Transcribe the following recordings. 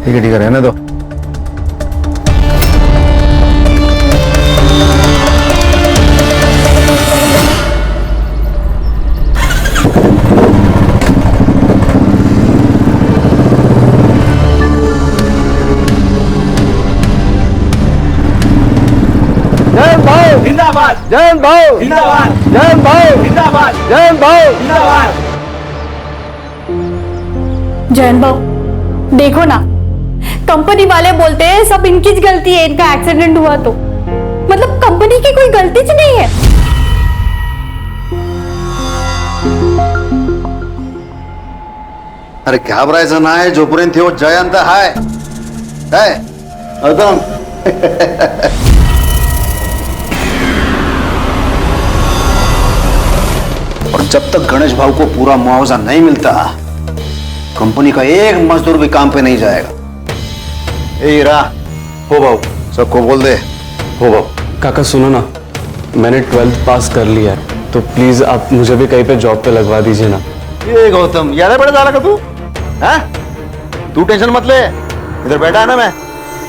ठीक है, रहने दो। जयंत भाऊ जिंदाबाद, जयंत भाऊ जिंदाबाद, जयंत भाऊ जिंदाबाद, जयंत भाऊ जिंदाबाद। जयंत भाऊ देखो ना, कंपनी वाले बोलते हैं सब इनकी गलती है, इनका एक्सीडेंट हुआ तो मतलब कंपनी की कोई गलती ही नहीं है। अरे घाबरायचं नाही, जोपर्यंत हो जयंत हाय काय एकदम। और जब तक गणेश भाऊ को पूरा मुआवजा नहीं मिलता, कंपनी का एक मजदूर भी काम पे नहीं जाएगा। ए हीरा, हो भाऊ, सबको बोल दे, हो भाऊ। काका सुनो ना, मैंने 12th पास कर लिया है, तो प्लीज आप मुझे भी कहीं पे जॉब पे लगवा दीजिए ना। ये गौतम यार बड़ा डाला का तू, हैं? तू टेंशन मत ले, इधर बैठा है ना मैं।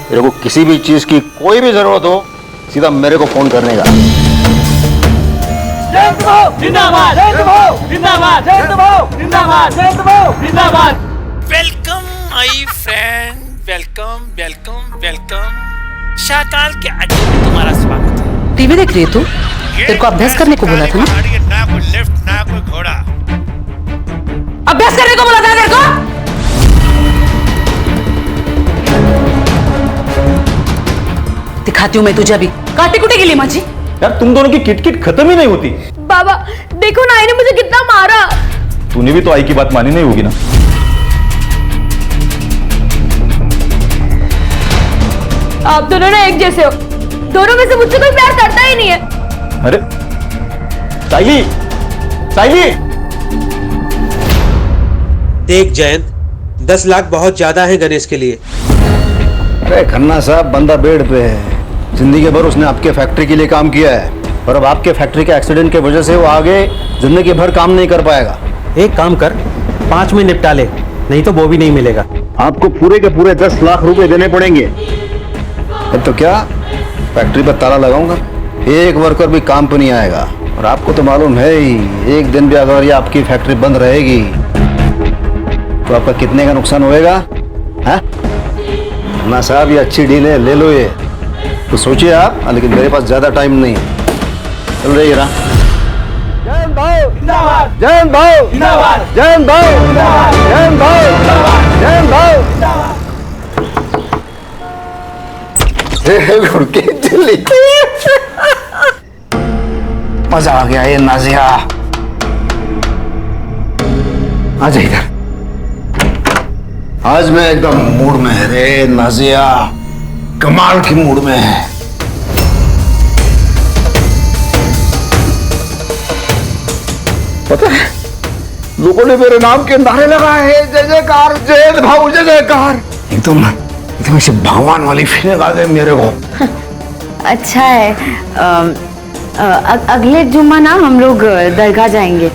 तेरे को किसी भी चीज की कोई भी जरूरत हो, सीधा मेरे को फोन करने का। जयंत भाऊ जिंदाबाद, जयंत भाऊ जिंदाबाद, जयंत भाऊ जिंदाबाद, जयंत भाऊ जिंदाबाद। Welcome my friend, welcome welcome welcome. Shakaal के आज तुम्हारा स्वागत है। टीवी देख रही है तू? तेरे को अभ्यास करने को बोला था ना? ना कोई लिफ्ट ना कोई घोड़ा। अभ्यास करने को बोला था तेरे को? दिखाती हूँ मैं तुझे अभी। काटे कुटे गेली माझी? यार तुम दोनों की किटकिट खत्म ही नहीं होती। बाबा देखो ना, इन्हें मुझे कितना मारा। तूने भी तो आई की बात मानी नहीं होगी ना? आप दोनों ना एक जैसे हो, दोनों में से मुझसे कोई प्यार करता ही नहीं है। अरे साइली, साइली। देख जयंत, 10 लाख बहुत ज्यादा है गणेश के लिए। अरे खन्ना साहब, बंदा बेड पे है, जिंदगी भर उसने आपके फैक्ट्री के लिए काम किया है, और अब आपके फैक्ट्री के एक्सीडेंट की वजह से वो आगे जिंदगी भर काम नहीं कर पाएगा। एक काम कर, 5 में निपटा ले, नहीं तो वो भी नहीं मिलेगा। आपको पूरे के पूरे 10 लाख रुपए देने पड़ेंगे। तो क्या फैक्ट्री पर ताला लगाऊंगा, एक वर्कर भी काम पर नहीं आएगा। और आपको तो मालूम है ही, एक दिन भी अगर ये आपकी फैक्ट्री बंद रहेगी तो आपका कितने का नुकसान होएगा? ना साहब, ये अच्छी डील है, ले लो ये। तो सोचिए आप, लेकिन मेरे पास ज्यादा टाइम नहीं है। चल रही है। जयंत भाऊ जिंदाबाद, जयंत भाऊ जिंदाबाद, जयंत भाऊ जिंदाबाद, जयंत भाऊ जिंदाबाद, जयंत भाऊ जिंदाबाद। घुड़के चली। मजा आ गया ये नाजिया। आ जा इधर। आज मैं एकदम मूड में है रे नाजिया, कमाल की मूड में है। पता है, लोगों ने मेरे नाम के नारे लगाए हैं, जय जयकार, जयंत भाऊ जय जयकार। एकदम एकदम ऐसे भगवान वाली फीलिंग आ गई मेरे को। अच्छा है, अगले जुम्मा ना हम लोग दरगाह जाएंगे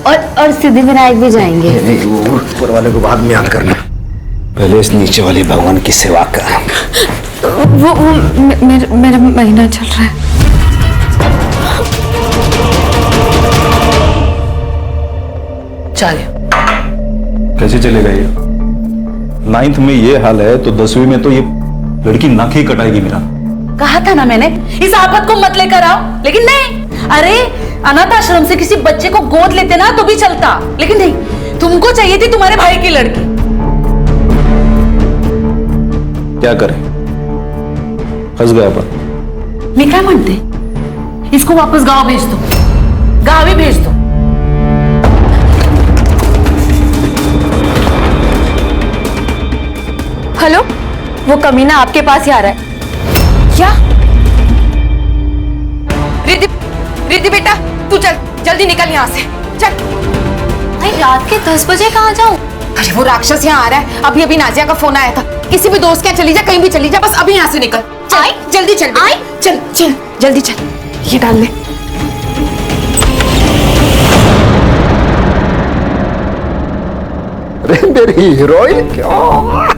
और सिद्धिविनायक भी जाएंगे। नहीं, वो ऊपर वाले को बाद में याद करना, पहले इस नीचे वाले भगवान की सेवा कर। वो मेरा महीना चल रहा है। चल। कैसे चलेगा ये? 9th में ये हाल है तो 10वीं में तो ये लड़की नाक ही कटाएगी मेरा। कहा था ना मैंने, इस आफत को मत लेकर आओ, लेकिन नहीं। अरे अनाथ आश्रम से किसी बच्चे को गोद लेते ना तो भी चलता, लेकिन नहीं, तुमको चाहिए थी तुम्हारे भाई की लड़की। क्या करें, फंस गया पर। मैं क्या मानते, इसको वापस गांव भेज दो, गांव ही भेज दो। हेलो, वो कमीना आपके पास ही आ रहा है। क्या? रिद्धि, रिद्धि बेटा तू चल, जल्दी निकल यहाँ से, चल। भाई रात के 10 बजे कहाँ जाऊँ? अरे वो राक्षस यहाँ आ रहा है, अभी अभी नाजिया का फोन आया था। किसी भी दोस्त के यहाँ चली जा, कहीं भी चली जा, बस अभी यहाँ से निकल। चल, जल्दी चल, चल चल जल्दी चल, ये डाल ले। अरे मेरी हीरोइन, क्यों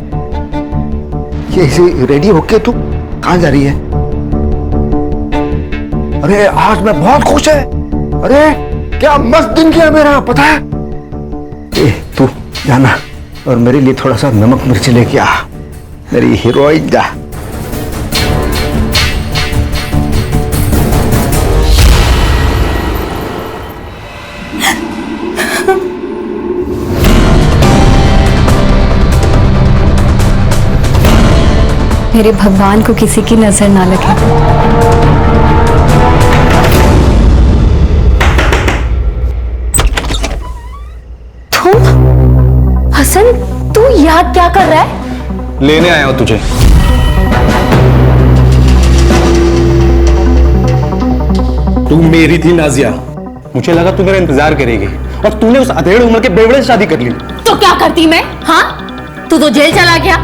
ऐसे रेडी होके तू कहाँ जा रही है? अरे आज मैं बहुत खुश है। अरे क्या मस्त दिन किया मेरा, पता है? ए, तू जाना और मेरे लिए थोड़ा सा नमक मिर्च लेके आ, मेरी हीरोइन जा। मेरे भगवान को किसी की नजर ना लगे। तुम हसन, तू यहाँ क्या कर रहा है? लेने आया हूं तुझे। तू मेरी थी नाजिया, मुझे लगा तू मेरा इंतजार करेगी और तूने उस अधेड़ उम्र के बेवड़े से शादी कर ली। तो क्या करती मैं? हाँ, तू तो जेल चला गया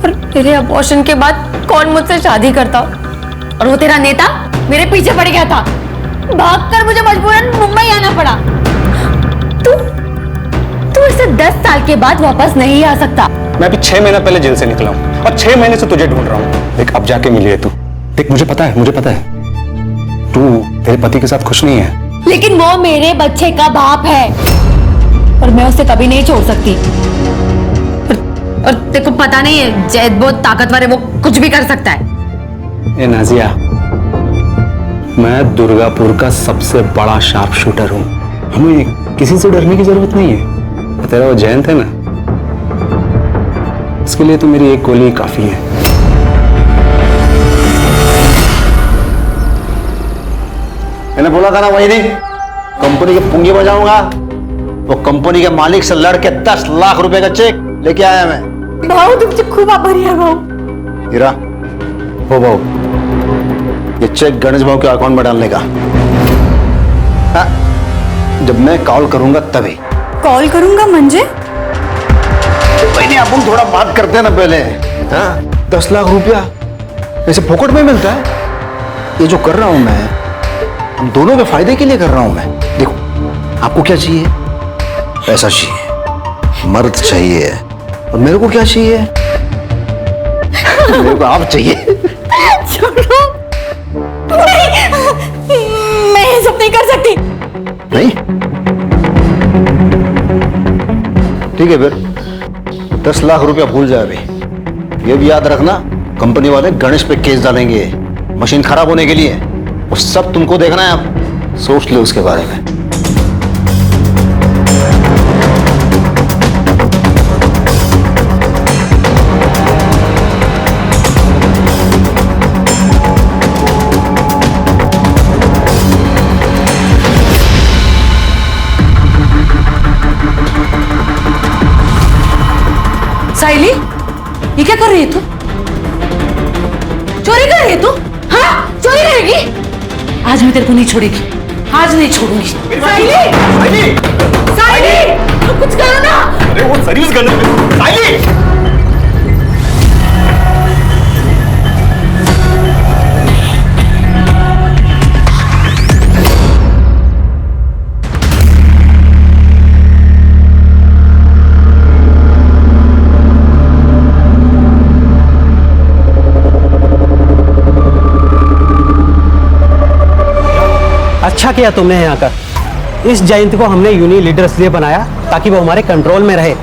और तेरे अबॉर्शन के बाद कौन मुझसे शादी करता? और वो तेरा नेता मेरे पीछे पड़ गया था, भागकर मुझे मजबूरन मुंबई आना पड़ा। तू इसे 10 साल के बाद वापस नहीं आ सकता। मैं अभी 6 महीना पहले जेल से निकला हूं और 6 महीने से तुझे ढूंढ रहा हूं। देख अब जाके मिली है तू। देख मुझे पता है तू तेरे पति के साथ खुश नहीं है, लेकिन वो मेरे बच्चे का बाप है और मैं उसे कभी नहीं छोड़ सकती। और तेरे को पता नहीं है, जैद बहुत ताकतवर है, वो कुछ भी कर सकता है। ए नाजिया, मैं दुर्गापुर का सबसे बड़ा शार्प शूटर हूं, हमें किसी से डरने की जरूरत नहीं है। तेरा वो जयंत है ना, इसके लिए तो मेरी एक गोली काफी है। मैंने बोला था ना वही नहीं, कंपनी की पुंगी बजाऊंगा। वो कंपनी के मालिक से लड़के 10 लाख रुपए का चेक लेके आया मैं। भाऊ तुमसे खूब आभारी है भाऊ। हीरा, हो भाऊ, ये चेक गणेश भाऊ के अकाउंट में डालने का। हाँ, जब मैं कॉल करूंगा तभी। कॉल करूंगा म्हणजे? नहीं, अपन थोड़ा बात करते हैं ना पहले। हाँ, 10 लाख रुपया ऐसे फोकट में मिलता है? ये जो कर रहा हूं मैं, हम दोनों के फायदे के लिए कर रहा हूं मैं। देखो, आपको क्या चाहिए? पैसा चाहिए, मर्द चाहिए, और मेरे को क्या चाहिए? मेरे को आप चाहिए। छोड़ो, मैं ये सब नहीं कर सकती। नहीं? ठीक है फिर 10 लाख रुपया भूल जाए अभी। ये भी याद रखना, कंपनी वाले गणेश पे केस डालेंगे मशीन खराब होने के लिए। वो सब तुमको देखना है, आप सोच लो उसके बारे में। साइली, ये क्या कर रही है तू? चोरी कर रही है तू? हाँ, चोरी करेगी? आज मैं तेरे को नहीं छोड़ेगी, आज नहीं छोड़ूंगी। साइली, कुछ करो ना। अरे वो सर्विस करने पे साइली। अच्छा किया तुमने यहाँ कर। इस जयंत को हमने यूनियन लीडर इसलिए बनाया ताकि वो हमारे कंट्रोल में रहे,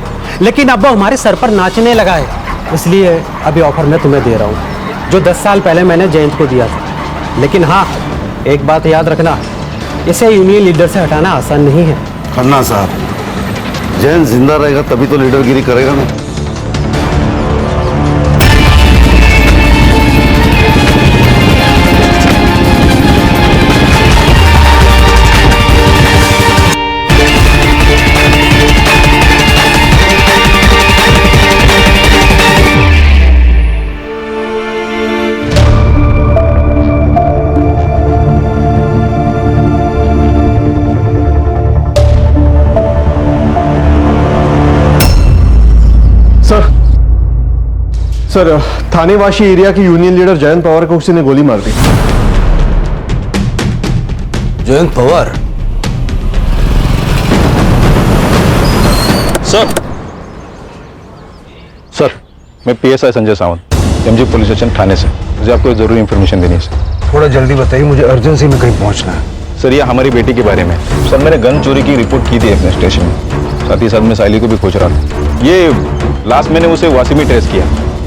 लेकिन अब वो हमारे सर पर नाचने लगा है। इसलिए अभी ऑफर मैं तुम्हें दे रहा हूँ, जो 10 साल पहले मैंने जयंत को दिया था। लेकिन हाँ, एक बात याद रखना, इसे यूनियन लीडर से हटाना आसान नहीं है। खन्ना साहब, जयंत जिंदा रहेगा तभी तो लीडरगिरी करेगा ना। सर, थानेवासी एरिया के यूनियन लीडर जयंत पवार को किसी ने गोली मार दी। जयंत पवार? सर, मैं PSI Sanjay Sawant, MG police station Thane से। मुझे आपको जरूरी इन्फॉर्मेशन देनी है सर। थोड़ा जल्दी बताइए, मुझे अर्जेंसी में कहीं पहुंचना है। सर, ये हमारी बेटी के बारे में। सर, मैंने गन चोरी की रिपोर्ट की थी अपने स्टेशन में, साथ ही साथ मैं साइली को भी खोज रहा था। ये लास्ट मैंने उसे वासी में ट्रेस किया।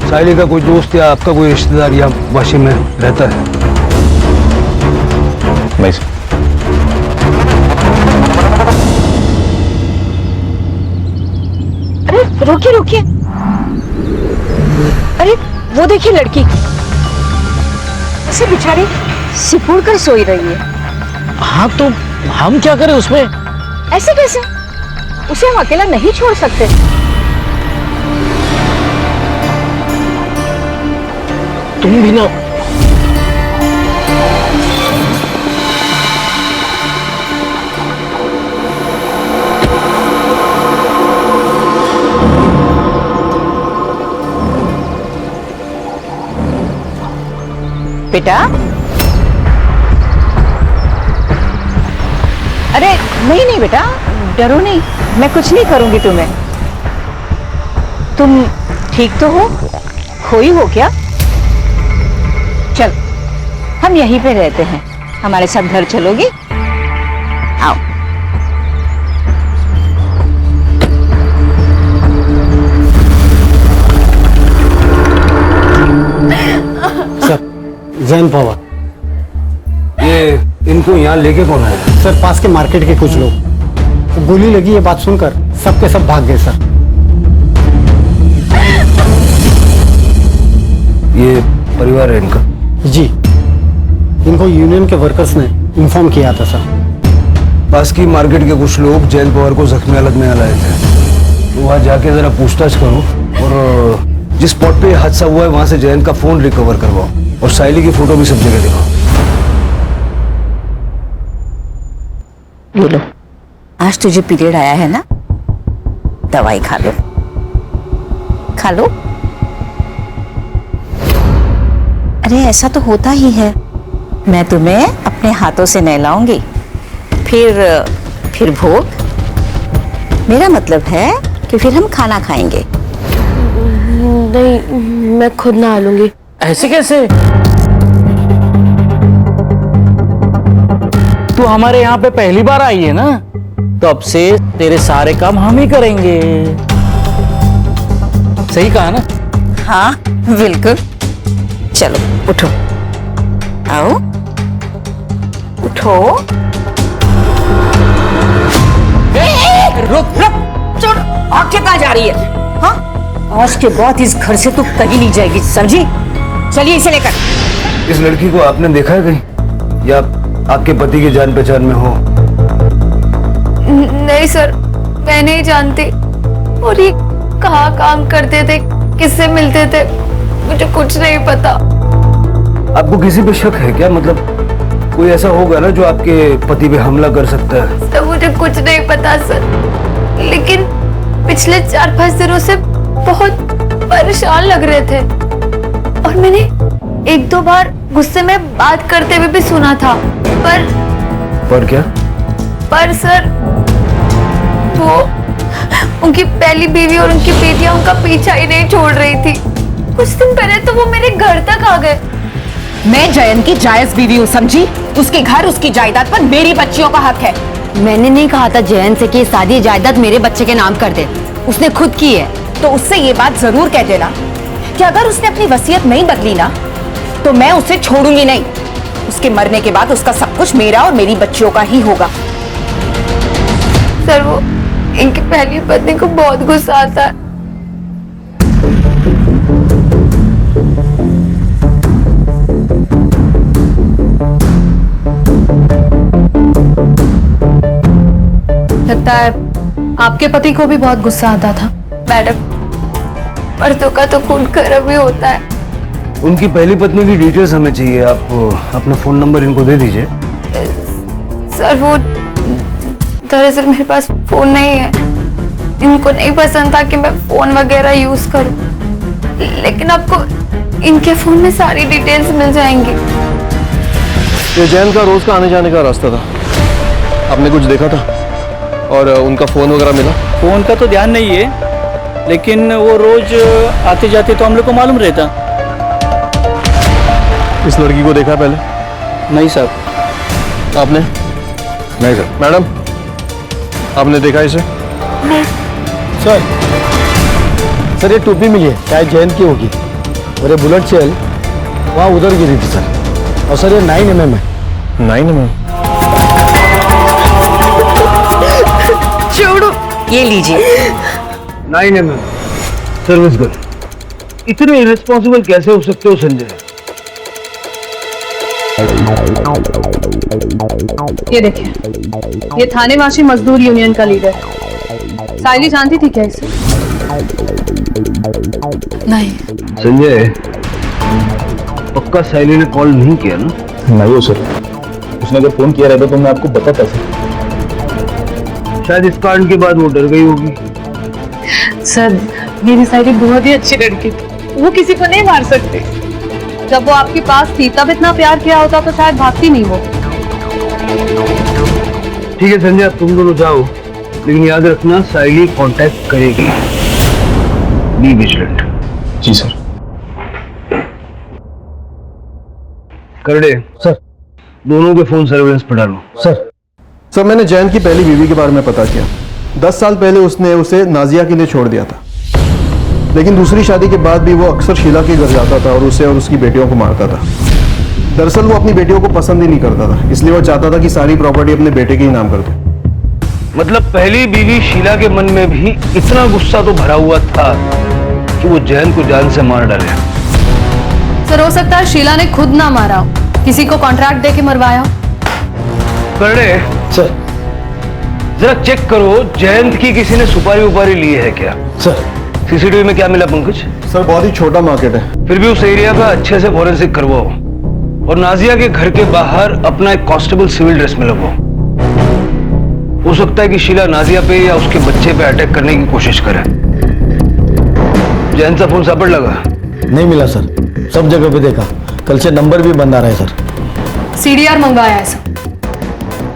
साइली का कोई दोस्त या आपका कोई रिश्तेदार या वाशी में रहता है? नहीं सर। अरे रुकिए रुकिए, अरे वो देखिए लड़की, उसे बेचारी सिकुड़ कर सोई रही है। हाँ तो हम क्या करें उसमें? ऐसे कैसे? उसे हम अकेला नहीं छोड़ सकते। तुम भी ना। बेटा, अरे नहीं नहीं बेटा, डरो नहीं, मैं कुछ नहीं करूंगी तुम्हें। तुम ठीक तो हो? खोई हो क्या? चल, हम यहीं पे रहते हैं, हमारे साथ घर चलोगी? आओ। सर, जैन पवार। ये इनको यहाँ लेके कौन आया? सर, पास के मार्केट के कुछ लोग। गोली लगी ये बात सुनकर सबके सब भाग गए सर। ये परिवार है इनका? जी, इनको यूनियन के वर्कर्स ने इन्फॉर्म किया था सर। पास की मार्केट के कुछ लोग जयंत पवार को जख्मी हालत में लाए थे। तो वहाँ जाके जरा पूछताछ करो और जिस स्पॉट पे हादसा हुआ है वहां से जयंत का फोन रिकवर करवाओ और साइली की फोटो भी सब जगह दिखाओ। बोलो, आज तुझे पीरियड आया है ना, दवाई खा लो, खा लो। अरे ऐसा तो होता ही है, मैं तुम्हें अपने हाथों से नहलाऊंगी, फिर भोग। मेरा मतलब है कि फिर हम खाना खाएंगे। नहीं, मैं खुद नहा लूंगी। ऐसे कैसे? तू हमारे यहाँ पे पहली बार आई है ना, तो अब से तेरे सारे काम हम ही करेंगे। सही कहा ना? हाँ बिल्कुल। चलो उठो, आओ उठो। रुक रुक, छोड़, आंखें कहाँ जा रही है? हाँ, आज के बाद इस घर से तू कहीं नहीं जाएगी, समझी? चलिए इसे लेकर। इस लड़की को आपने देखा है कहीं, या आपके पति की जान पहचान में हो? नहीं सर, मैं नहीं जानती। और ये कहाँ काम करते थे, किससे मिलते थे, मुझे कुछ नहीं पता। आपको किसी पे शक है क्या? मतलब कोई ऐसा होगा ना जो आपके पति पे हमला कर सकता है? सर मुझे कुछ नहीं पता सर, लेकिन पिछले 4-5 दिनों से बहुत परेशान लग रहे थे और मैंने 1-2 बार गुस्से में बात करते हुए भी सुना था। पर क्या? पर सर, वो उनकी पहली बीवी और उनकी बेटियां उनका पीछा ही नहीं छोड़ रही थी। कुछ दिन पहले तो वो मेरे घर तक आ गए। मैं जयंत की जायज बीवी हूँ, समझी? उसके घर, उसकी जायदाद पर मेरी बच्चियों का हक है। मैंने नहीं कहा था जयंत से कि शादी जायदाद मेरे बच्चे के नाम कर दे, उसने खुद की है। तो उससे ये बात जरूर कह देना कि अगर उसने अपनी वसीयत नहीं बदली ना, तो मैं उसे छोड़ूंगी नहीं। उसके मरने के बाद उसका सब कुछ मेरा और मेरी बच्चियों का ही होगा। सर, वो इनकी पहली पत्नी को बहुत गुस्सा आता है। लगता है आपके पति को भी बहुत गुस्सा आता था। मैडम, मर्दों का तो खून गर्म ही होता है। उनकी पहली पत्नी की डिटेल्स हमें चाहिए। आप अपना फोन नंबर इनको दे दीजिए। सर, वो दरअसल मेरे पास फोन नहीं है। इनको नहीं पसंद था कि मैं फोन वगैरह यूज करूं, लेकिन आपको इनके फोन में सारी डिटेल्स मिल जाएंगी। ये जैन का रोज का आने जाने का रास्ता था, आपने कुछ देखा था? और उनका फोन वगैरह मिला? फोन का तो ध्यान नहीं है, लेकिन वो रोज आते जाते तो हम लोग को मालूम रहता। इस लड़की को देखा पहले? नहीं साहब। आपने? नहीं सर। मैडम, आपने देखा इसे? सर ये टोपी मिली है, शायद जयंत की होगी। और ये बुलेट सेल वहाँ उधर गिरी थी सर। और सर ये 9mm है। 9mm? छोड़ो, ये लीजिए। 9mm service gun. इतने इरेस्पॉन्सिबल कैसे हो सकते हो संजय? ये देखिए, ये थानेवासी मजदूर यूनियन का लीडर है। साइली जानती थी क्या इसे? नहीं। संजय, पक्का साइली ने कॉल नहीं किया ना? नहीं हो सर। उसने अगर फोन किया रहता तो मैं आपको बताता सर। शायद इस कांड के बाद वो डर गई होगी। सर, मेरी साइली बहुत ही अच्छी लड़की थी, वो किसी को नहीं मार सकती। जब वो आपके पास थी तब इतना प्यार किया होता तो शायद भागती नहीं वो। ठीक है संजय, अब तुम दोनों जाओ, लेकिन याद रखना साइली कांटेक्ट करेगी। Be vigilant. जी सर। करडे सर, दोनों के फोन सर्वेलेंस पर डालो। सर मैंने जयंत की पहली बीवी के बारे में पता किया। 10 साल पहले उसने उसे नाजिया के लिए छोड़ दिया था, लेकिन दूसरी शादी के बाद भी वो अक्सर शीला के घर जाता था और उसे और उसकी बेटियों को मारता था। दरअसल वो अपनी बेटियों को पसंद ही नहीं करता था, इसलिए वो चाहता था कि सारी प्रॉपर्टी अपने बेटे के ही नाम कर दे। मतलब पहली बीवी शीला के मन में भी इतना गुस्सा तो भरा हुआ था कि वो जयंत को जान से मार डाले। सर, हो सकता है शीला ने खुद ना मारा हो, किसी को कॉन्ट्रैक्ट देके मरवाया हो। करडे सर, जरा चेक करो जयंत की किसी ने सुपारी उपारी ली है क्या? सर, सीसीटीवी में क्या मिला पंकज? सर बहुत ही छोटा मार्केट है। फिर भी उस एरिया का अच्छे से फॉरेंसिक करवाओ और नाजिया के घर के बाहर अपना एक कांस्टेबल सिविल ड्रेस में लगवाओ। हो सकता है कि शीला नाजिया पे या उसके बच्चे पे अटैक करने की कोशिश करे। जयंत का फोन सापड़ लगा? नहीं मिला सर, सब जगह पे देखा, कल से नंबर भी बंद आ रहा है सर। सीडीआर मंगवाया है सर।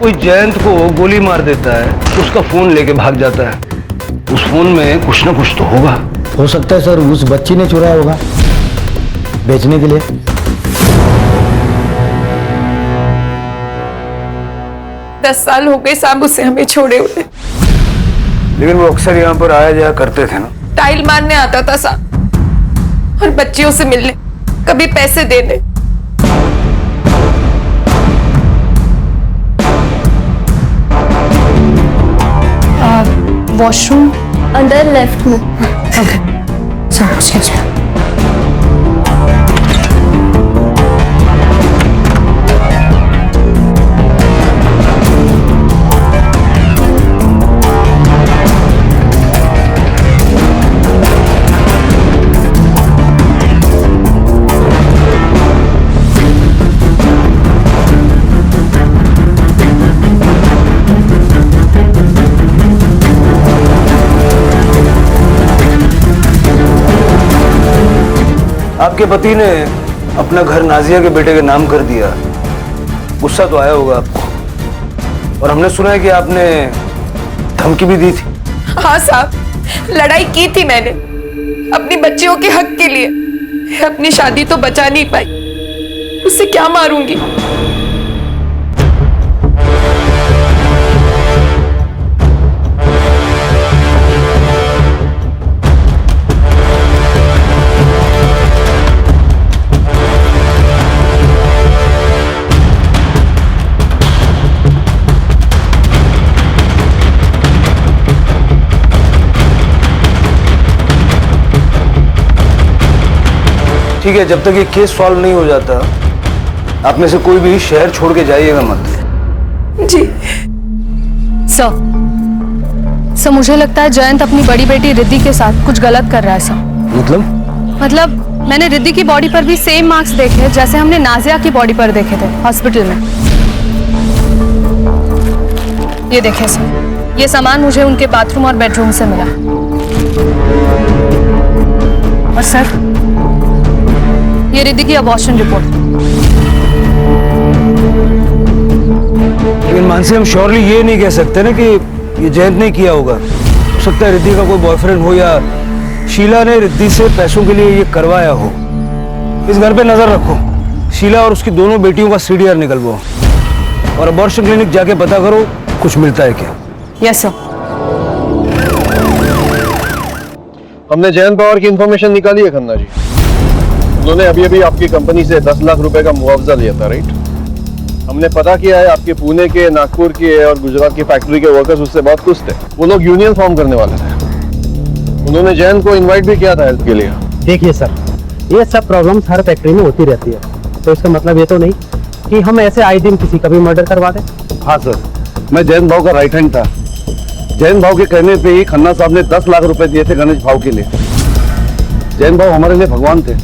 कोई जयंत को गोली मार देता है, उसका फोन लेके भाग जाता है, उस फोन में कुछ ना कुछ तो होगा। हो सकता है सर उस बच्ची ने चुराया होगा बेचने के लिए। 10 साल हो गए साहब उसे हमें छोड़े हुए। लेकिन वो अक्सर यहाँ पर आया जाया करते थे ना। टाइल मारने आता था साहब और बच्चियों से मिलने, कभी पैसे देने। वॉशरूम अंदर लेफ्ट में। Okay, sir excuse me. आपके पति ने अपना घर नाजिया के बेटे के नाम कर दिया, गुस्सा तो आया होगा आपको। और हमने सुना है कि आपने धमकी भी दी थी। हाँ साहब, लड़ाई की थी मैंने अपनी बच्चियों के हक के लिए। अपनी शादी तो बचा नहीं पाई, उससे क्या मारूंगी। ठीक है, जब तक ये केस सॉल्व नहीं हो जाता आप में से कोई भी शहर छोड़ के जाइएगा मत। जी सर, मुझे लगता है जयंत अपनी बड़ी बेटी रिद्धि के साथ कुछ गलत कर रहा है सर। मतलब मैंने रिद्धि की बॉडी पर भी सेम मार्क्स देखे जैसे हमने नाजिया की बॉडी पर देखे थे हॉस्पिटल में। ये देखे सर, ये सामान मुझे उनके बाथरूम और बेडरूम से मिला। और सर, ये रिद्धि की अबॉर्शन रिपोर्ट। लेकिन मानसी, हम श्योरली ये नहीं कह सकते ना कि ये जयंत ने किया होगा। हो सकता है रिद्धि का कोई बॉयफ्रेंड हो या शीला ने रिद्धि से पैसों के लिए ये करवाया हो। इस घर पे नजर रखो, शीला और उसकी दोनों बेटियों का सीडीआर निकलवाओ और अबॉर्शन क्लिनिक जाके पता करो कुछ मिलता है क्या। Yes sir. हमने जयंत पवार की इंफॉर्मेशन निकाली है खन्ना जी। उन्होंने अभी अभी आपकी कंपनी से 10 लाख रुपए का मुआवजा लिया था, राइट? हमने पता किया है आपके पुणे के, नागपुर के और गुजरात की फैक्ट्री के वर्कर्स उससे बहुत खुश थे। वो लोग यूनियन फॉर्म करने वाले थे। उन्होंने जयंत को इनवाइट भी किया था हेल्प के लिए। देखिए सर, ये सब प्रॉब्लम्स हर फैक्ट्री में होती रहती है, तो इसका मतलब ये तो नहीं कि हम ऐसे आए दिन किसी का भी मर्डर करवा दें। हाँ सर, मैं जयंत भाव का राइट हैंड था। जयंत भाव के कहने पे ही खन्ना साहब ने 10 लाख रुपए दिए थे गणेश भाव के लिए। जयंत भाव हमारे लिए भगवान थे,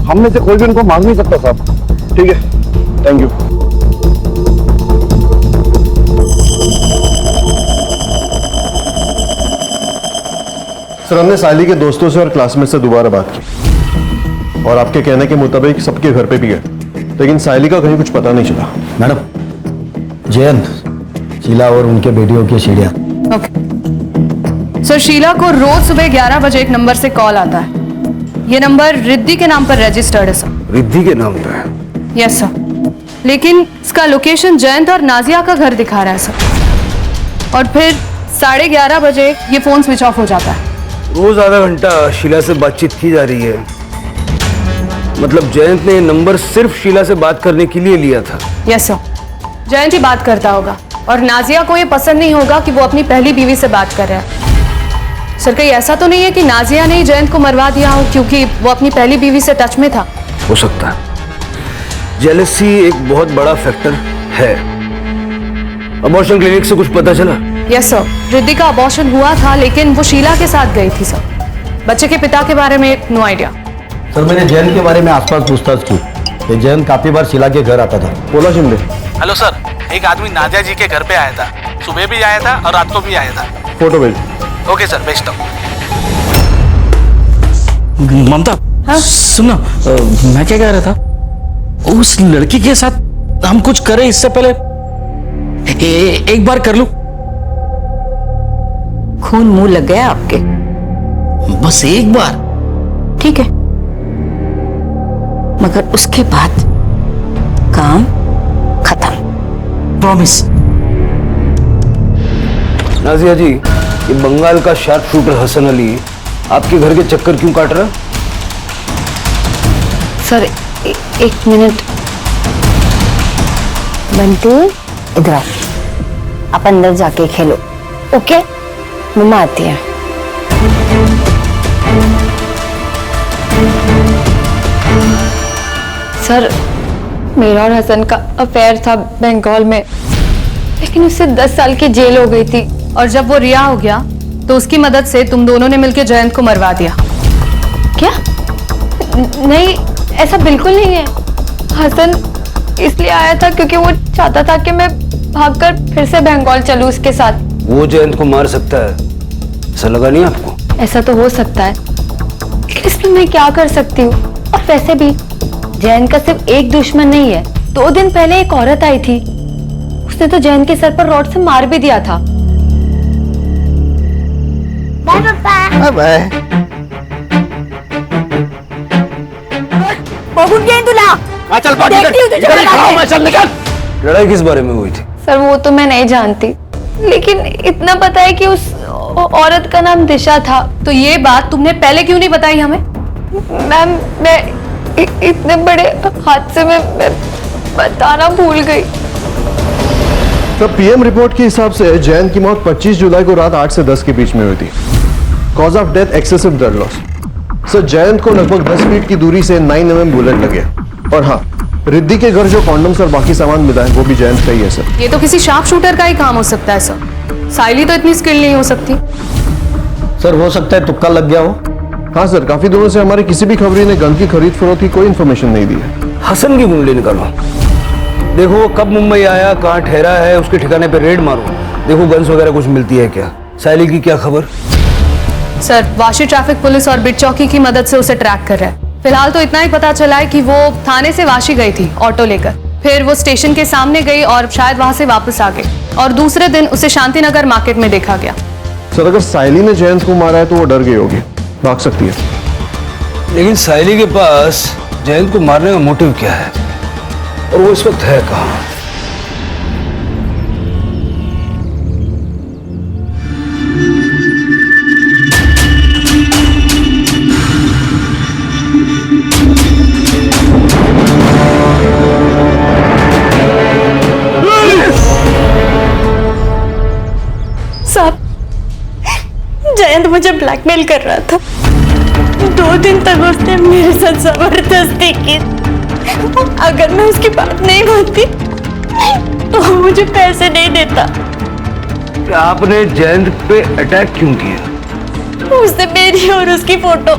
हम में से कोई भी उनको मांग नहीं सकता साहब। ठीक है, थैंक यू। सर, हमने साइली के दोस्तों से और क्लासमेट से दोबारा बात की और आपके कहने के मुताबिक सबके घर पे भी गए, लेकिन साइली का कहीं कुछ पता नहीं चला। मैडम, जयंत, शीला और उनके बेटियों की सीढ़ियाँ। ओके सर, शीला को रोज सुबह 11 बजे एक नंबर से कॉल आता है। ये नंबर रिद्धि के नाम पर रजिस्टर्ड है सर। रिद्धि के नाम पे? यस सर, लेकिन इसका लोकेशन जयंत और नाजिया का घर दिखा रहा है सर। और फिर 11:30 बजे ये फोन स्विच ऑफ हो जाता है। रोज आधा घंटा शीला से बातचीत की जा रही है, मतलब जयंत ने ये नंबर सिर्फ शीला से बात करने के लिए लिया था। यस सर, जयंत ही बात करता होगा और नाजिया को ये पसंद नहीं होगा कि वो अपनी पहली बीवी से बात कर रहा है। सर, कहीं ऐसा तो नहीं है कि नाजिया ने ही जयंत को मरवा दिया हो क्योंकि वो अपनी पहली बीवी से टच में था? हो सकता है, जेलसी एक बहुत बड़ा फैक्टर है। अबॉर्शन क्लिनिक से कुछ पता चला? यस सर, रिद्धि का अबॉर्शन हुआ था लेकिन वो शीला के साथ गई थी सर। बच्चे के पिता के बारे में नो आइडिया। सर, मैंने जयंत के बारे में आसपास पूछताछ की। जयंत काफी बार शीला के घर आता था। बोला शिंदे। हेलो सर, एक आदमी नादिया जी के घर पे आया था, सुबह भी आया था और रात को भी आया था। फोटो भेज। ओके सर, भेजता हूँ। ममता, सुनो, मैं क्या कह रहा था, उस लड़की के साथ हम कुछ करें इससे पहले एक बार कर लूं। खून मुंह लग गया आपके? बस एक बार। ठीक है, मगर उसके बाद काम खत्म। प्रॉमिस। नाजिया जी, ये बंगाल का शार्प शूटर हसन अली आपके घर के चक्कर क्यों काट रहा? सर, एक मिनट। बंटू, इधर आओ, आप अंदर जाके खेलो। ओके, मम्मा आती है। सर, मेरा और हसन का अफेयर था बंगाल में, लेकिन उससे 10 साल की जेल हो गई थी। और जब वो रिहा हो गया तो उसकी मदद से तुम दोनों ने मिलकर जयंत को मरवा दिया। क्या? नहीं, ऐसा बिल्कुल नहीं है। हसन इसलिए आया था क्योंकि वो चाहता था कि मैं भागकर फिर से बंगाल चलूं उसके साथ। वो जयंत को मार सकता है, ऐसा लगा नहीं आपको? ऐसा तो हो सकता है, लेकिन इसमें मैं क्या कर सकती हूँ? और वैसे भी जयंत का सिर्फ एक दुश्मन नहीं है। 2 दिन पहले एक औरत आई थी, उसने तो जयंत के सर पर रॉड से मार भी दिया था। Bye bye. बबून गई तुला। चल चल निकल। लड़ाई किस बारे में हुई थी? सर, वो तो मैं नहीं जानती, लेकिन इतना पता है कि उस औरत का नाम दिशा था। तो ये बात तुमने पहले क्यों नहीं बताई हमें? मैम, मैं इतने बड़े हादसे में मैं बताना भूल गई। तब पीएम रिपोर्ट के हिसाब से जयंत की मौत 25 जुलाई को रात 8 से 10 के बीच में हुई थी। Cause of death excessive blood loss. Sir, Jayant को लगभग 10 फीट की दूरी से 9 mm बुलेट लगे। और हाँ, रिद्धि के घर जो कॉन्डम्स और बाकी सामान मिला है वो भी जयंत का ही है सर। ये तो किसी शार्प शूटर का ही काम हो सकता है सर। साइली तो इतनी स्किल नहीं हो सकती। सर, हो सकता है तुक्का लग गया हो। हाँ सर, काफी दिनों से हमारे किसी भी खबरी ने गन की खरीद फरोख्त की कोई इन्फॉर्मेशन नहीं दी है। हसन की कुंडली निकालो, देखो वो कब मुंबई आया, कहाँ ठहरा है, उसके ठिकाने पे रेड मारो, देखो गन्स वगैरह कुछ मिलती है क्या। साइली की क्या खबर? सर, वाशी ट्रैफिक पुलिस और बिट चौकी की मदद से उसे ट्रैक कर रहा है। फिलहाल तो इतना ही पता चला है कि वो थाने से वाशी गई थी ऑटो लेकर, फिर वो स्टेशन के सामने गई और शायद वहां से वापस आ गई, और दूसरे दिन उसे शांतिनगर मार्केट में देखा गया। सर, अगर साइली ने जयंत को मारा है तो वो डर गई होगी, भाग सकती है। लेकिन साइली के पास जयंत को मारने का मोटिव क्या है और वो इस वक्त है कहाँ? साहब, जयंत मुझे ब्लैकमेल कर रहा था। 2 दिन तक उसने मेरे साथ जबरदस्ती की। अगर मैं उसकी बात नहीं मानती तो वो मुझे पैसे नहीं देता। आपने जयंत पे अटैक क्यों किया? उसने मेरी और उसकी फोटो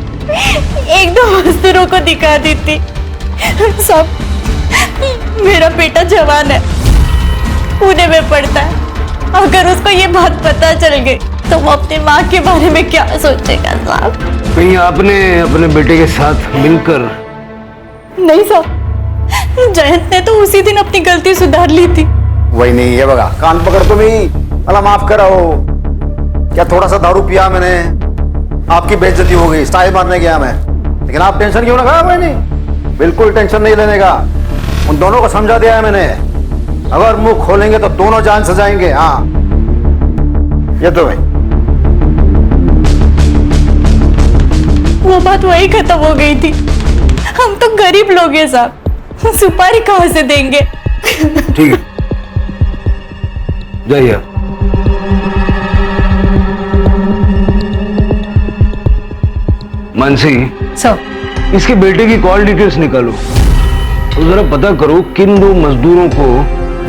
1-2 मजदूरों को दिखा दी थी। सब, मेरा बेटा जवान है, पुणे में पढ़ता है। अगर उसको ये बात पता चल गई तो वो अपनी माँ के बारे में क्या सोचेगा साहब? कहीं आपने अपने बेटे के साथ मिलकर? नहीं साहब, जयंत ने तो उसी दिन अपनी गलती सुधार ली थी। वही नहीं है बगा, कान पकड़ तो नहीं, अल्लाह माफ करो। क्या थोड़ा सा दारू पिया मैंने, आपकी बेइज्जती हो गई, स्टाइल मारने गया मैं। लेकिन आप टेंशन क्यों लगा? मैं नहीं, बिल्कुल टेंशन नहीं लेने का। उन दोनों को समझा दिया है मैंने, अगर मुंह खोलेंगे तो दोनों जान से जाएंगे। हाँ, ये तो भाई वो बात वही खत्म हो गई थी। हम तो गरीब लोग हैं साहब, सुपारी कहाँ से देंगे? ठीक है, जाइए। मानसी सर, इसके बेटे की कॉल डिटेल्स निकालो तो जरा पता करो किन 2 मजदूरों को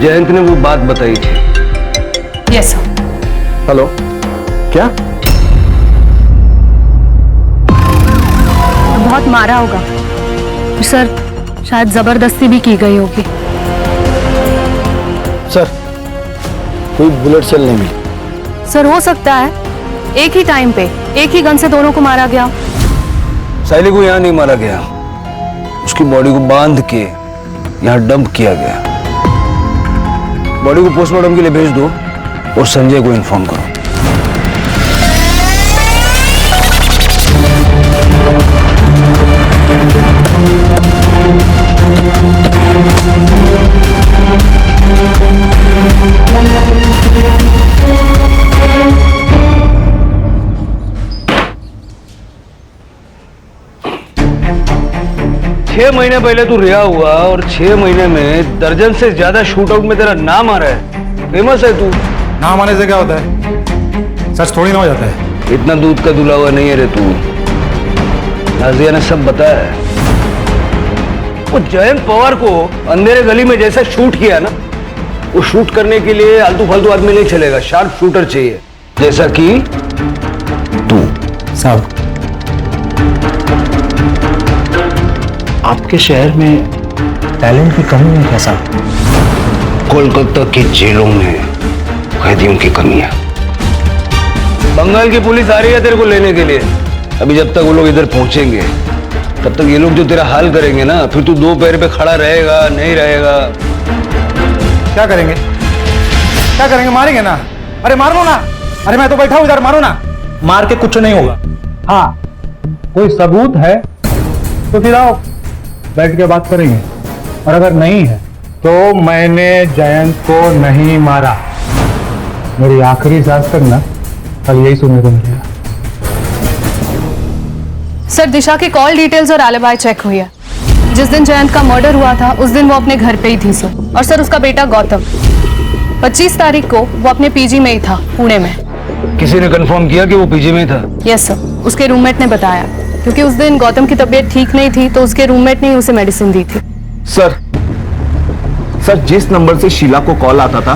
जयंत ने वो बात बताई थी। Yes sir. हेलो, क्या? बहुत मारा होगा सर, शायद जबरदस्ती भी की गई होगी। सर, कोई बुलेट सेल नहीं मिली। सर, हो सकता है एक ही टाइम पे एक ही गन से दोनों को मारा गया। साइली को यहाँ नहीं मारा गया, उसकी बॉडी को बांध के यहाँ डंप किया गया। बॉडी को पोस्टमार्टम के लिए भेज दो और संजय को इन्फॉर्म करो। छह महीने पहले तू रिहा हुआ और 6 महीने में दर्जन से ज्यादा शूट आउट में तेरा नाम आ रहा है। फेमस है तू। नाम आने से क्या होता है? सच थोड़ी ना हो जाता है। इतना दूध का दुला हुआ नहीं है रे तू। नाजिया ने सब बताया है। वो जयंत पवार को अंधेरे गली में जैसा शूट किया ना, वो शूट करने के लिए आलतू फालतू आदमी नहीं चलेगा, शार्प शूटर चाहिए, जैसा कि तू। साहब, आपके शहर में टैलेंट की कमी है क्या साहब? कोलकाता की जेलों में कैदियों की कमी है। बंगाल की पुलिस आ रही है तेरे को लेने के लिए। अभी जब तक वो लोग इधर पहुंचेंगे तब तक ये लोग जो तेरा हाल करेंगे ना, फिर तू 2 पैर पे खड़ा रहेगा नहीं रहेगा। क्या करेंगे? क्या करेंगे? मारेंगे ना। अरे मार लो ना। अरे मैं तो बैठा हूं इधर, मारो ना। मार के कुछ नहीं होगा। हाँ, कोई सबूत है तो फिर आओ, बैठ के बात करेंगे। और अगर नहीं है तो मैंने जयंत को नहीं मारा। मेरी आखिरी सांस तक ना कल यही सुनने को मिलेगा। सर, दिशा की कॉल डिटेल्स और एलिबाई चेक हुई है। जिस दिन जयंत का मर्डर हुआ था उस दिन वो अपने घर पे ही थी सर। और सर, उसका बेटा गौतम 25 तारीख को वो अपने पीजी में ही था, पुणे में। किसी ने कंफर्म किया कि वो पीजी में था? यस सर, उसके रूममेट ने बताया, क्योंकि उस दिन गौतम की तबीयत ठीक नहीं थी तो उसके रूममेट ने ही उसे मेडिसिन दी थी। सर, जिस नंबर से शीला को कॉल आता था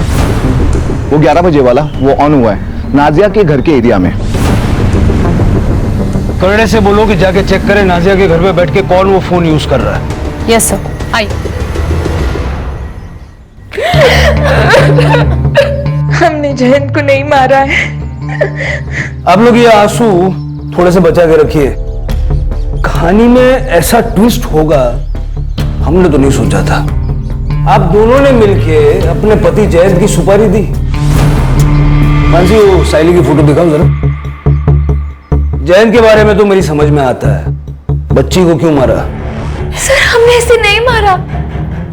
वो 11 बजे वाला वो ऑन हुआ है नाजिया के घर के एरिया में। करड़े से बोलो कि जाके चेक करें नाजिया के घर पे बैठ के कौन वो फोन यूज कर रहा है। यस सर, आइए। हमने जयंत को नहीं मारा है। आप लोग ये आंसू थोड़े से बचा के रखिए। कहानी में ऐसा ट्विस्ट होगा हमने तो नहीं सोचा था। आप दोनों ने मिलके अपने पति जयंत की सुपारी दी। मानसी, वो साइली की फोटो दिखाओ जरा। जयंत के बारे में तो मेरी समझ में आता है, बच्ची को क्यों मारा? सर हमने इसे नहीं मारा,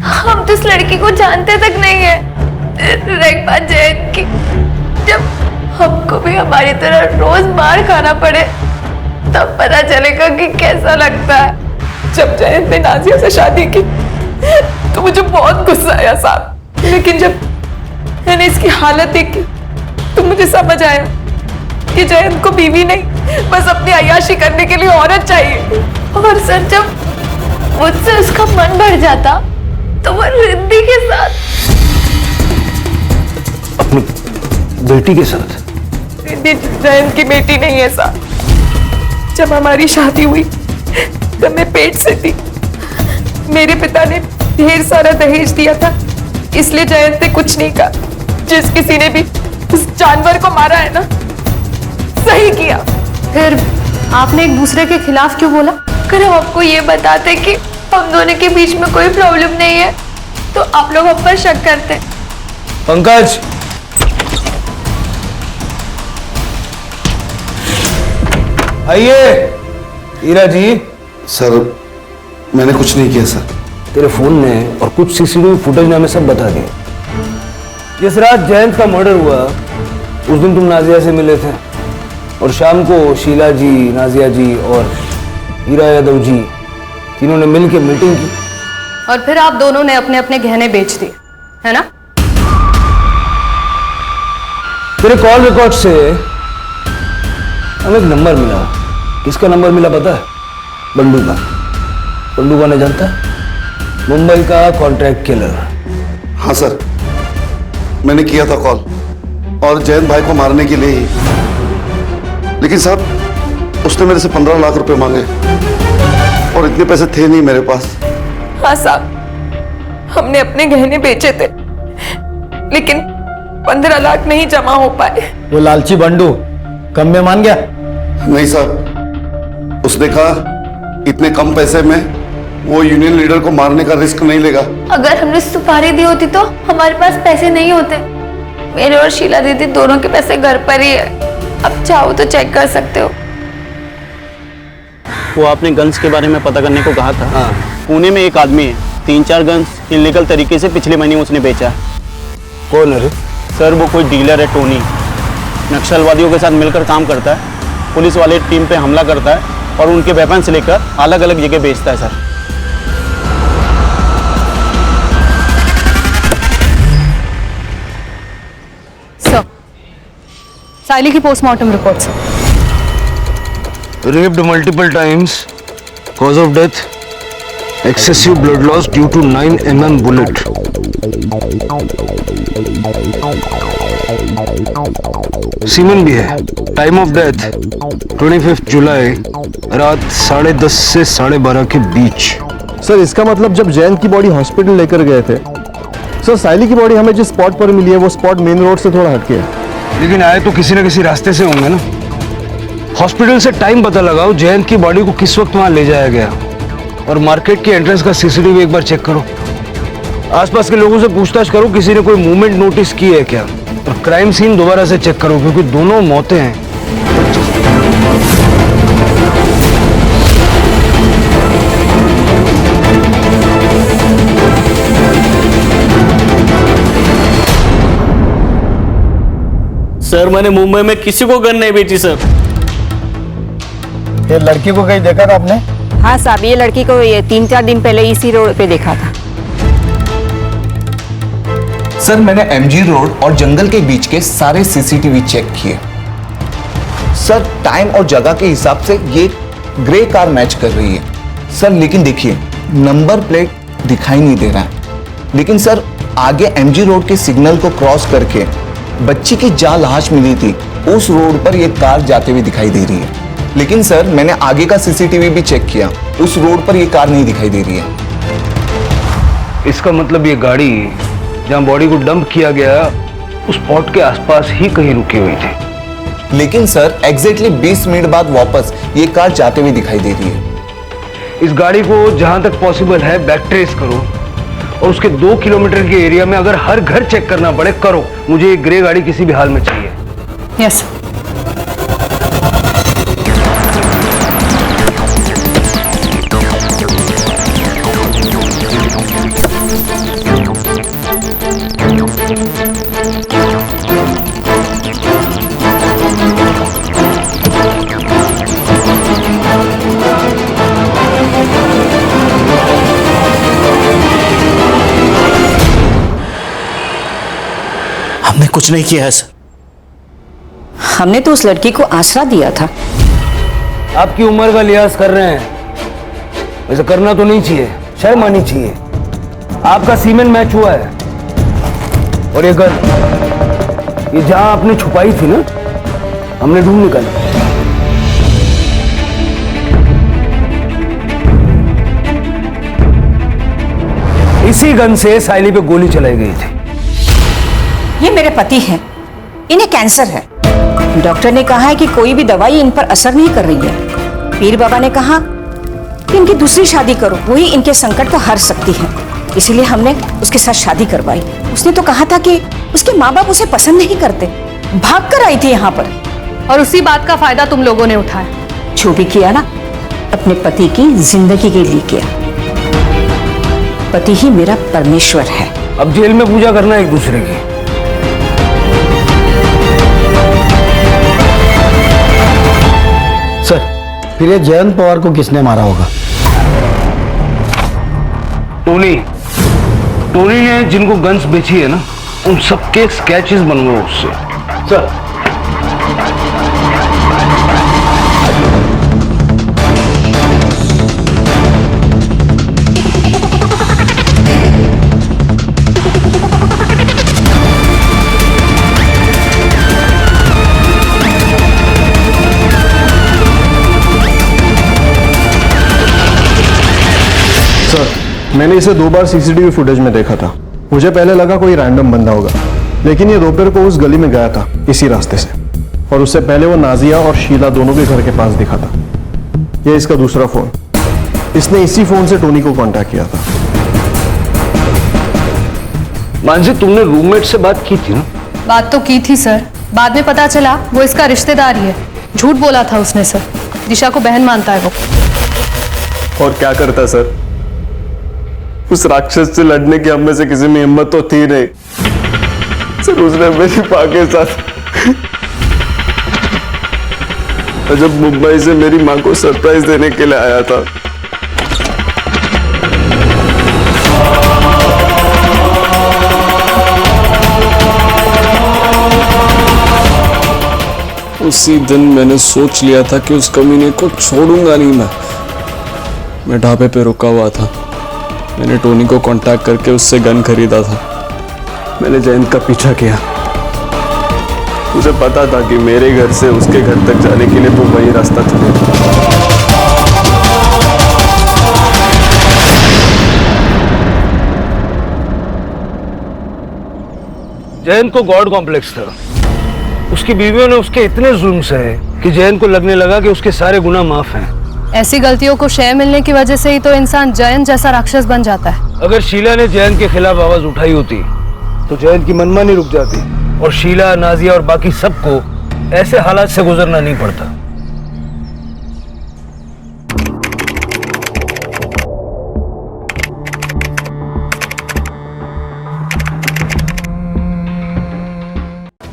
हम तो इस लड़की को जानते तक नहीं है। एक बात जयंत की, जब हमको भी हमारी तरह रोज मार खाना पड़े तब पता चलेगा कि कैसा लगता है। जब जयंत ने नाजिया से शादी की तो मुझे बहुत गुस्सा आया साहब, लेकिन जब मैंने इसकी हालत देखी तो मुझे समझ आया कि जयंत को बीवी नहीं बस अपनी अय्याशी करने के लिए औरत चाहिए। और सर जब मुझसे उसका मन भर जाता तो वो रिद्धि के साथ, अपनी बेटी के साथ? रिद्धि जयंत की बेटी नहीं है साहब। जब हमारी शादी हुई तब मैं पेट से थी। मेरे पिता ने ढेर सारा दहेज दिया था, इसलिए जयंत ने कुछ नहीं कहा। जिस किसी ने भी उस जानवर को मारा है ना, सही किया। फिर आपने एक दूसरे के खिलाफ क्यों बोला? अगर हम आपको ये बताते कि हम दोनों के बीच में कोई प्रॉब्लम नहीं है तो आप लोग हम पर शक करते। पंकज, आइए। हीरा जी। सर मैंने कुछ नहीं किया सर। तेरे फोन ने और कुछ सीसीटीवी फुटेज ने हमें सब बता दिया। जिस रात जयंत का मर्डर हुआ उस दिन तुम नाजिया से मिले थे और शाम को शीला जी, नाजिया जी और हीरा यादव जी तीनों ने मिलकर मीटिंग की। और फिर आप दोनों ने अपने अपने गहने बेच दिए, है ना? तेरे कॉल रिकॉर्ड से हमें एक नंबर मिला। किसका नंबर मिला पता है? बंडू का। बंडू को नहीं जानता? मुंबई का कॉन्ट्रैक्ट किलर। हाँ सर, मैंने किया था कॉल और जयंत भाई को मारने के लिए ही, लेकिन साहब उसने मेरे से 15 लाख रुपए मांगे और इतने पैसे थे नहीं मेरे पास। हाँ साहब, हमने अपने गहने बेचे थे लेकिन 15 लाख नहीं जमा हो पाए। वो लालची बंडू कम में मान गया? नहीं साहब, उसने कहा इतने कम पैसे में वो यूनियन लीडर को मारने का रिस्क नहीं लेगा। अगर हमने सुपारी दी होती तो हमारे पास पैसे नहीं होते। मेरे और शीला दीदी दोनों के पैसे घर पर ही है, अब चाहो तो चेक कर सकते हो। वो आपने गन्स के बारे में पता करने को कहा था। हाँ। पुणे में एक आदमी है, 3-4 गन्स इलीगल तरीके से पिछले महीने उसने बेचा है। कौन है रे? सर वो कोई डीलर है, टोनी। नक्सलवादियों के साथ मिलकर काम करता है, पुलिस वाले टीम पे हमला करता है और उनके वेपन से लेकर अलग अलग जगह बेचता है सर। सर, साइली की postmortem report sir. Raped multiple times, cause of death, excessive blood loss due to 9 mm bullet. Semen भी है। टाइम ऑफ डेथ 25 जुलाई रात 10:30 से 12:30 के बीच। सर इसका मतलब जब जयंत की बॉडी हॉस्पिटल लेकर गए थे, सर साइली की बॉडी हमें जिस स्पॉट पर मिली है वो स्पॉट मेन रोड से थोड़ा हटके है। लेकिन आए तो किसी न किसी रास्ते से होंगे ना। हॉस्पिटल से टाइम पता लगाओ, जयंत की बॉडी को किस वक्त वहां ले जाया गया, और मार्केट के एंट्रेंस का सीसीटीवी एक बार चेक करो। आसपास के लोगों से पूछताछ करो किसी ने कोई मूवमेंट नोटिस की है क्या, और क्राइम सीन दोबारा से चेक करो क्योंकि दोनों मौतें हैं। सर मैंने मुंबई में किसी को गन नहीं बेची सर। ये लड़की को कहीं देखा था आपने? हाँ साहब, ये लड़की को ये 3-4 दिन पहले इसी रोड पे देखा था। सर मैंने एमजी रोड और जंगल के बीच के सारे सीसीटीवी चेक किए। सर टाइम और जगह के हिसाब से ये ग्रे कार मैच कर रही है सर, लेकिन देखिए नंबर प्लेट दिखाई नहीं दे रहा है। लेकिन सर आगे एमजी रोड के सिग्नल को क्रॉस करके बच्ची की जहां लाश मिली थी उस रोड पर यह कार जाते हुए दिखाई दे रही है। लेकिन सर मैंने आगे का सीसीटीवी भी चेक किया, उस रोड पर यह कार नहीं दिखाई दे रही है। इसका मतलब ये गाड़ी जहां बॉडी को डंप किया गया उस स्पॉट के आसपास ही कहीं रुकी हुई थी। लेकिन सर एग्जैक्टली 20 मिनट बाद वापस ये कार जाते हुए दिखाई दे रही है। इस गाड़ी को जहां तक पॉसिबल है बैक ट्रेस करो, और उसके 2 किलोमीटर के एरिया में अगर हर घर चेक करना पड़े करो। मुझे ये ग्रे गाड़ी किसी भी हाल में चाहिए। यस। कुछ नहीं किया है सर। हमने तो उस लड़की को आसरा दिया था। आपकी उम्र का लिहाज कर रहे हैं, वैसे करना तो नहीं चाहिए, शर्म आनी चाहिए। आपका सीमेंट मैच हुआ है और ये गन, ये जहां आपने छुपाई थी ना, हमने ढूंढ निकाली। इसी गन से साइली पे गोली चलाई गई थी। ये मेरे पति हैं, इन्हें कैंसर है। डॉक्टर ने कहा है कि कोई भी दवाई इन पर असर नहीं कर रही है। पीर बाबा ने कहा कि इनकी दूसरी शादी करो, वही इनके संकट को हर सकती है। इसीलिए हमने उसके साथ शादी करवाई। उसने तो कहा था कि उसके माँ बाप उसे पसंद नहीं करते, भाग कर आई थी यहाँ पर। और उसी बात का फायदा तुम लोगों ने उठाया। जो भी किया ना, अपने पति की जिंदगी के लिए किया। पति ही मेरा परमेश्वर है। अब जेल में पूजा करना एक दूसरे की। सर, फिर ये जयंत पवार को किसने मारा होगा? टोनी ने जिनको गन्स बेची है ना, उन सबके स्केचेस बनवाओ उससे। सर, मैंने इसे 2 बार सीसीटीवी फुटेज में देखा था। मुझे पहले लगा कोई रैंडम बंदा होगा, लेकिन ये दोपहर को उस गली में गया था इसी रास्ते से, और उससे पहले वो नाजिया और शीला दोनों के घर के पास दिखा था। ये इसका दूसरा फोन, इसने इसी फोन से टोनी को कांटेक्ट किया था। मानसी, तुमने रूममेट से बात की थी ना? बात तो की थी सर, बाद में पता चला वो इसका रिश्तेदार ही है। झूठ बोला था उसने सर, दिशा को बहन मानता है वो। और क्या करता सर, उस राक्षस से लड़ने की हम में से किसी में हिम्मत तो थी नहीं सर। उसने मेरी मां के साथ, जब मुंबई से मेरी मां को सरप्राइज देने के लिए आया था, उसी दिन मैंने सोच लिया था कि उस कमीने को छोड़ूंगा नहीं। मैं ढाबे पे रुका हुआ था। मैंने टोनी को कांटेक्ट करके उससे गन खरीदा था। मैंने जयंत का पीछा किया। मुझे पता था कि मेरे घर से उसके घर तक जाने के लिए वो वही रास्ता चलेगा। जयंत को गॉड कॉम्प्लेक्स था। उसकी बीवियों ने उसके इतने जुल्म सहे कि जयंत को लगने लगा कि उसके सारे गुनाह माफ हैं। ऐसी गलतियों को शय मिलने की वजह से ही तो इंसान जयंत जैसा राक्षस बन जाता है। अगर शीला ने जयंत के खिलाफ आवाज उठाई होती तो जयंत की मनमानी रुक जाती और शीला, नाजिया और बाकी सबको ऐसे हालात से गुजरना नहीं पड़ता।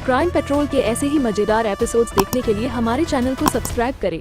क्राइम पेट्रोल के ऐसे ही मजेदार एपिसोड्स देखने के लिए हमारे चैनल को सब्सक्राइब करें